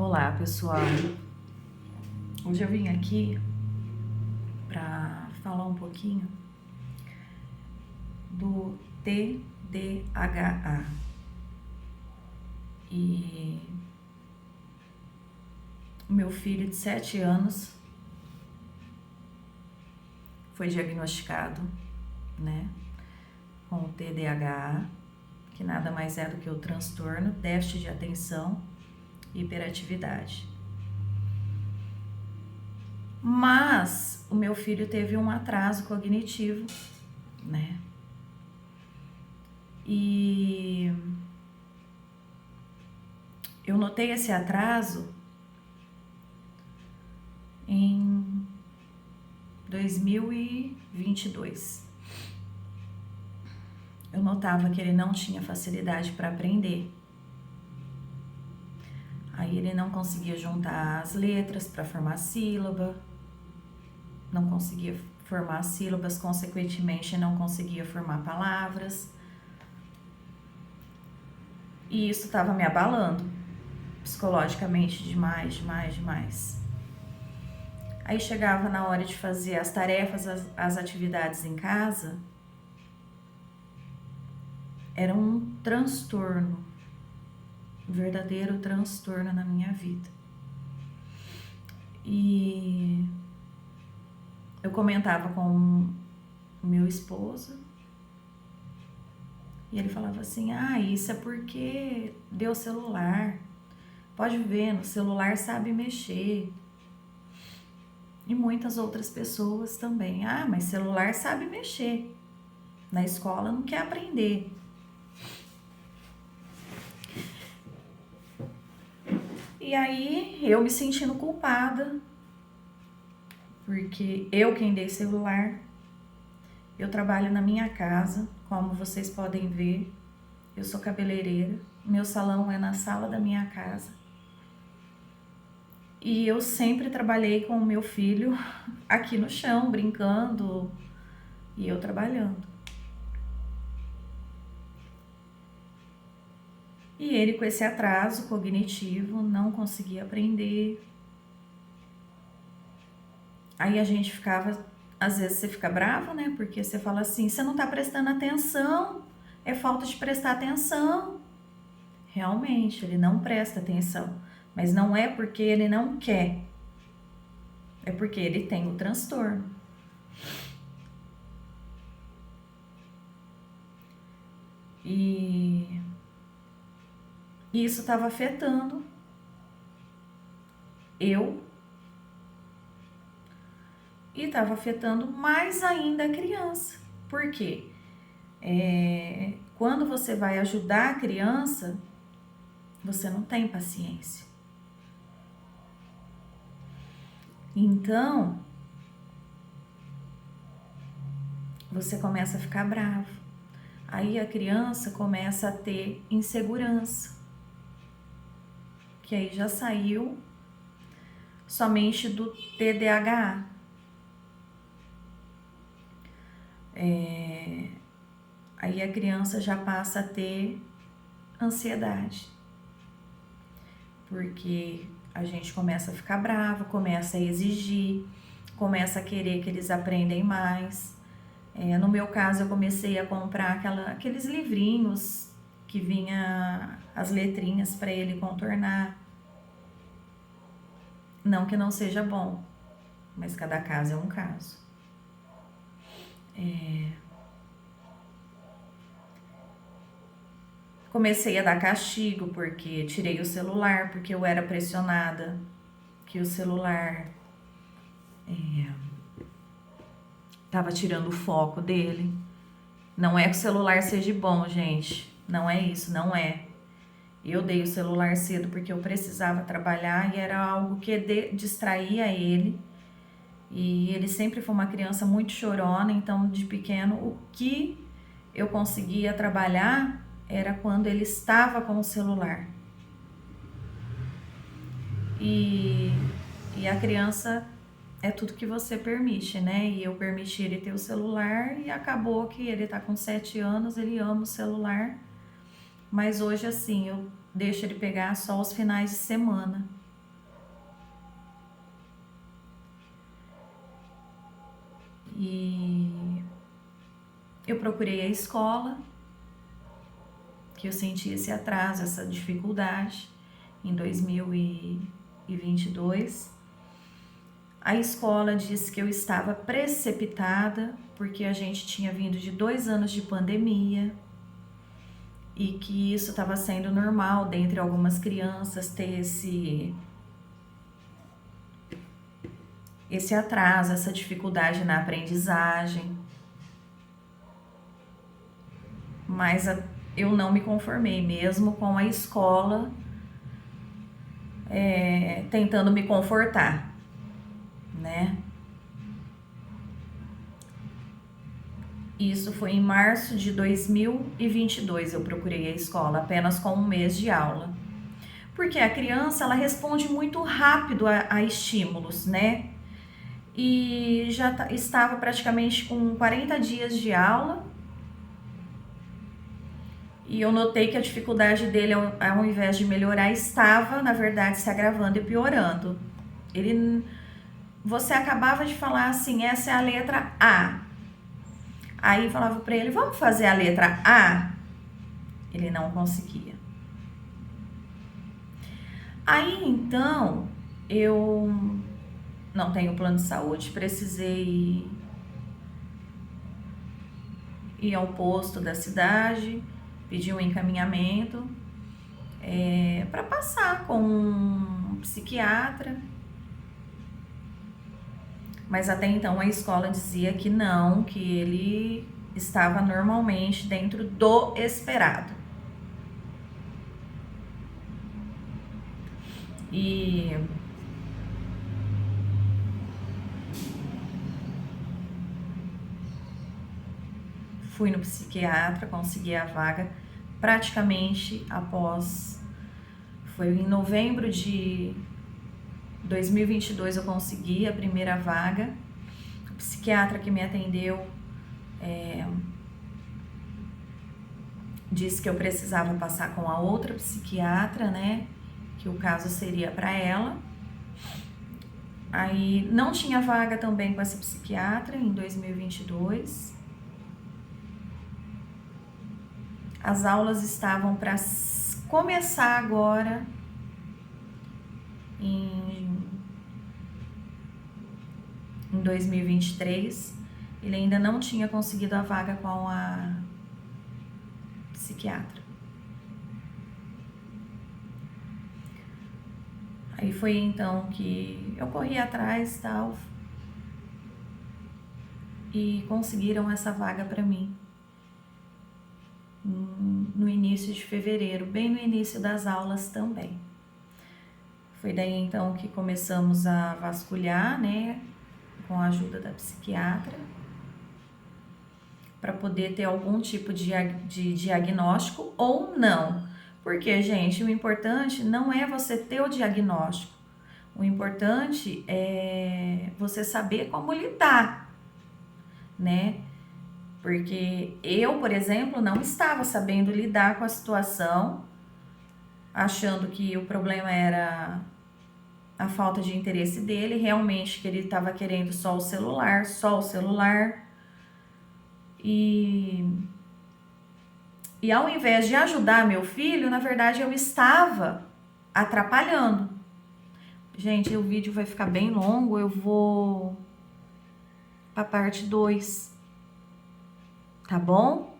Olá, pessoal. Hoje eu vim aqui para falar um pouquinho do TDAH. E o meu filho de 7 anos foi diagnosticado, né, com o TDAH, que nada mais é do que o transtorno, déficit de atenção e hiperatividade. Mas o meu filho teve um atraso cognitivo, né? E eu notei esse atraso em 2022. Eu notava que ele não tinha facilidade para aprender. Aí ele não conseguia juntar as letras para formar sílaba, não conseguia formar sílabas, consequentemente não conseguia formar palavras. E isso estava me abalando psicologicamente demais. Aí chegava na hora de fazer as tarefas, as atividades em casa, era um transtorno, um verdadeiro transtorno na minha vida. E eu comentava com o meu esposo e ele falava assim: isso é porque deu celular, pode ver, no celular sabe mexer. E muitas outras pessoas também: mas celular sabe mexer, na escola não quer aprender. E aí eu me sentindo culpada, porque eu quem dei celular. Eu trabalho na minha casa, como vocês podem ver, eu sou cabeleireira, meu salão é na sala da minha casa. E eu sempre trabalhei com o meu filho aqui no chão, brincando, e eu trabalhando. E ele com esse atraso cognitivo, não conseguia aprender. Aí a gente ficava, às vezes você fica brava, né? Porque você fala assim: você não tá prestando atenção, é falta de prestar atenção. Realmente, ele não presta atenção, mas não é porque ele não quer, é porque ele tem o transtorno. E isso estava afetando eu e estava afetando mais ainda a criança. Por quê? Quando você vai ajudar a criança, você não tem paciência. Então, você começa a ficar bravo. Aí a criança começa a ter insegurança, que aí já saiu somente do TDAH. Aí a criança já passa a ter ansiedade, porque a gente começa a ficar bravo, começa a exigir, começa a querer que eles aprendem mais. No meu caso, eu comecei a comprar aqueles livrinhos que vinha as letrinhas para ele contornar. Não que não seja bom, mas cada caso é um caso. Comecei a dar castigo porque tirei o celular, porque eu era pressionada que o celular tava tirando o foco dele. Não é que o celular seja bom, gente. Não é isso, não é. Eu dei o celular cedo porque eu precisava trabalhar e era algo que distraía ele. E ele sempre foi uma criança muito chorona, então de pequeno o que eu conseguia trabalhar era quando ele estava com o celular. E a criança é tudo que você permite, né? E eu permiti ele ter o celular e acabou que ele tá com 7 anos, ele ama o celular. Mas hoje, assim, eu deixo ele pegar só os finais de semana. E eu procurei a escola, que eu senti esse atraso, essa dificuldade, em 2022. A escola disse que eu estava precipitada, porque a gente tinha vindo de 2 anos de pandemia e que isso estava sendo normal dentre algumas crianças ter esse atraso, essa dificuldade na aprendizagem. Mas eu não me conformei, mesmo com a escola tentando me confortar, né? Isso foi em março de 2022, eu procurei a escola, apenas com 1 mês de aula. Porque a criança, ela responde muito rápido a estímulos, né? E já estava praticamente com 40 dias de aula. E eu notei que a dificuldade dele, ao invés de melhorar, estava, na verdade, se agravando e piorando. Você acabava de falar assim, essa é a letra A. Aí falava para ele, vamos fazer a letra A? Ele não conseguia. Aí então, eu não tenho plano de saúde, precisei ir ao posto da cidade, pedir um encaminhamento para passar com um psiquiatra. Mas até então a escola dizia que não, que ele estava normalmente dentro do esperado. E fui no psiquiatra, consegui a vaga praticamente após. Foi em novembro de 2022 eu consegui a primeira vaga. O psiquiatra que me atendeu disse que eu precisava passar com a outra psiquiatra, né? Que o caso seria para ela. Aí não tinha vaga também com essa psiquiatra em 2022. As aulas estavam para começar agora em 2023. Ele ainda não tinha conseguido a vaga com a psiquiatra. Aí foi então que eu corri atrás e tal, e conseguiram essa vaga para mim no início de fevereiro, bem no início das aulas também. Foi daí então que começamos a vasculhar, né, com a ajuda da psiquiatra, para poder ter algum tipo de diagnóstico ou não. Porque, gente, o importante não é você ter o diagnóstico. O importante é você saber como lidar, né? Porque eu, por exemplo, não estava sabendo lidar com a situação, achando que o problema era a falta de interesse dele, realmente que ele estava querendo só o celular. E ao invés de ajudar meu filho, na verdade eu estava atrapalhando. Gente, o vídeo vai ficar bem longo, eu vou para a parte 2, tá bom?